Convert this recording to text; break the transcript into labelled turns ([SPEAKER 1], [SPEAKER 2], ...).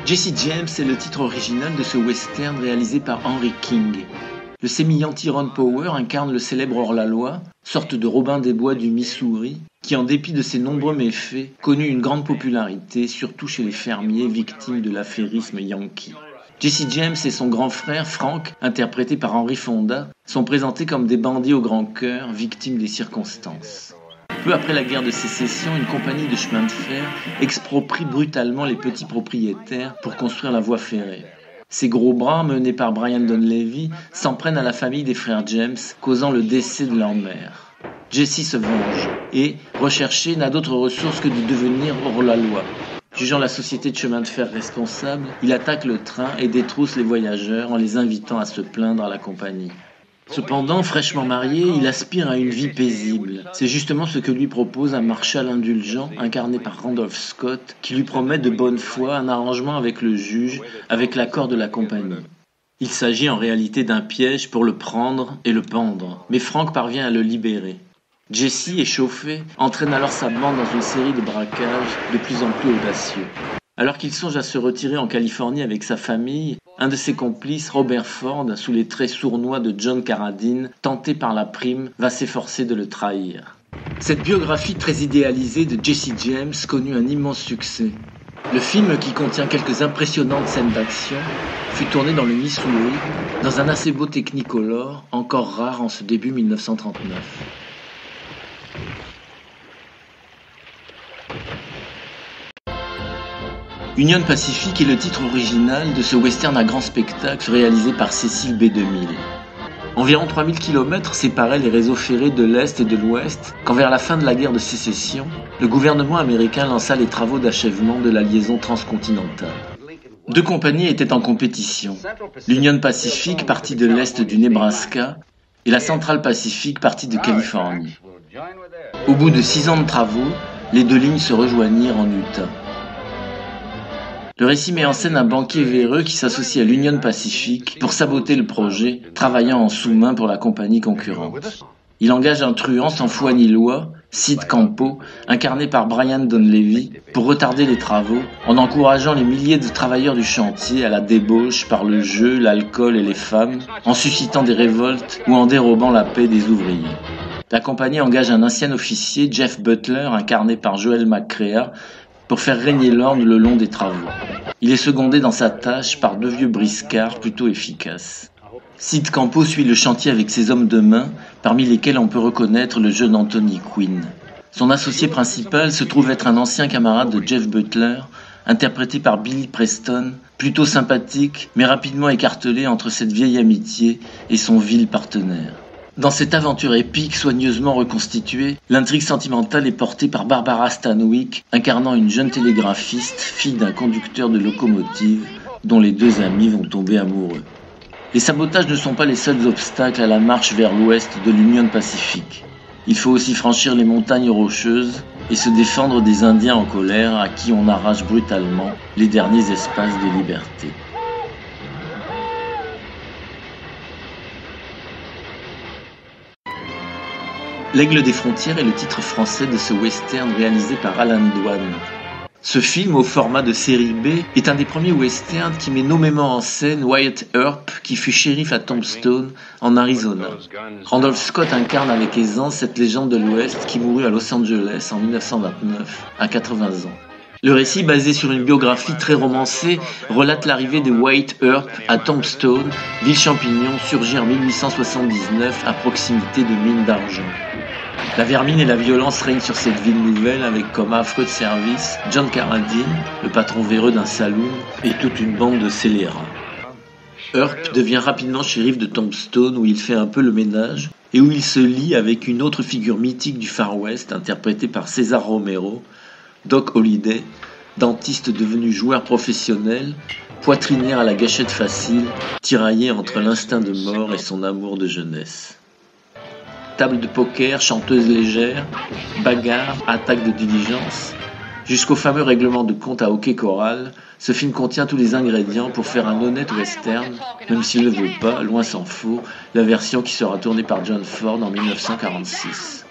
[SPEAKER 1] Jesse James est le titre original de ce western réalisé par Henry King. Le sémillant Tyrone Power incarne le célèbre hors-la-loi, sorte de Robin des Bois du Missouri, qui en dépit de ses nombreux méfaits, connut une grande popularité, surtout chez les fermiers victimes de l'affairisme yankee. Jesse James et son grand frère, Frank, interprété par Henry Fonda, sont présentés comme des bandits au grand cœur, victimes des circonstances. Peu après la guerre de sécession, une compagnie de chemin de fer exproprie brutalement les petits propriétaires pour construire la voie ferrée. Ces gros bras, menés par Brian Donlevy, s'en prennent à la famille des frères James, causant le décès de leur mère. Jesse se venge et, recherché, n'a d'autre ressource que de devenir hors-la-loi. Jugeant la société de chemin de fer responsable, il attaque le train et détrousse les voyageurs en les invitant à se plaindre à la compagnie. Cependant, fraîchement marié, il aspire à une vie paisible. C'est justement ce que lui propose un Marshall indulgent, incarné par Randolph Scott, qui lui promet de bonne foi un arrangement avec le juge, avec l'accord de la compagnie. Il s'agit en réalité d'un piège pour le prendre et le pendre, mais Frank parvient à le libérer. Jesse, échauffé, entraîne alors sa bande dans une série de braquages de plus en plus audacieux. Alors qu'il songe à se retirer en Californie avec sa famille, un de ses complices, Robert Ford, sous les traits sournois de John Carradine, tenté par la prime, va s'efforcer de le trahir. Cette biographie très idéalisée de Jesse James connut un immense succès. Le film, qui contient quelques impressionnantes scènes d'action, fut tourné dans le Missouri, dans un assez beau Technicolor, encore rare en ce début 1939. Union Pacific est le titre original de ce western à grand spectacle réalisé par Cecil B. DeMille. Environ 3000 km séparaient les réseaux ferrés de l'Est et de l'Ouest quand, vers la fin de la guerre de sécession, le gouvernement américain lança les travaux d'achèvement de la liaison transcontinentale. Deux compagnies étaient en compétition, l'Union Pacific, partie de l'Est du Nebraska, et la Central Pacific, partie de Californie. Au bout de 6 ans de travaux, les deux lignes se rejoignirent en Utah. Le récit met en scène un banquier véreux qui s'associe à l'Union Pacific pour saboter le projet, travaillant en sous-main pour la compagnie concurrente. Il engage un truand sans foi ni loi, Sid Campo, incarné par Brian Donlevy, pour retarder les travaux, en encourageant les milliers de travailleurs du chantier à la débauche par le jeu, l'alcool et les femmes, en suscitant des révoltes ou en dérobant la paix des ouvriers. La compagnie engage un ancien officier, Jeff Butler, incarné par Joel McCrea, pour faire régner l'ordre le long des travaux. Il est secondé dans sa tâche par 2 vieux briscards plutôt efficaces. Sid Campo suit le chantier avec ses hommes de main, parmi lesquels on peut reconnaître le jeune Anthony Quinn. Son associé principal se trouve être un ancien camarade de Jeff Butler, interprété par Billy Preston, plutôt sympathique, mais rapidement écartelé entre cette vieille amitié et son vil partenaire. Dans cette aventure épique soigneusement reconstituée, l'intrigue sentimentale est portée par Barbara Stanwyck, incarnant une jeune télégraphiste, fille d'un conducteur de locomotive, dont les 2 amis vont tomber amoureux. Les sabotages ne sont pas les seuls obstacles à la marche vers l'ouest de l'Union Pacific. Il faut aussi franchir les montagnes rocheuses et se défendre des Indiens en colère à qui on arrache brutalement les derniers espaces de liberté. L'Aigle des frontières est le titre français de ce western réalisé par Alan Dwan. Ce film, au format de série B, est un des premiers westerns qui met nommément en scène Wyatt Earp, qui fut shérif à Tombstone, en Arizona. Randolph Scott incarne avec aisance cette légende de l'Ouest qui mourut à Los Angeles en 1929, à 80 ans. Le récit, basé sur une biographie très romancée, relate l'arrivée de Wyatt Earp à Tombstone, ville champignon surgie en 1879 à proximité de mines d'argent. La vermine et la violence règnent sur cette ville nouvelle avec comme affreux de service John Carradine, le patron véreux d'un saloon, et toute une bande de scélérats. Earp devient rapidement shérif de Tombstone où il fait un peu le ménage et où il se lie avec une autre figure mythique du Far West interprétée par César Romero, Doc Holliday, dentiste devenu joueur professionnel, poitrinaire à la gâchette facile, tiraillé entre l'instinct de mort et son amour de jeunesse. Table de poker, chanteuse légère, bagarre, attaque de diligence, jusqu'au fameux règlement de compte à hockey choral, ce film contient tous les ingrédients pour faire un honnête western, même s'il ne veut pas, loin s'en faut, la version qui sera tournée par John Ford en 1946.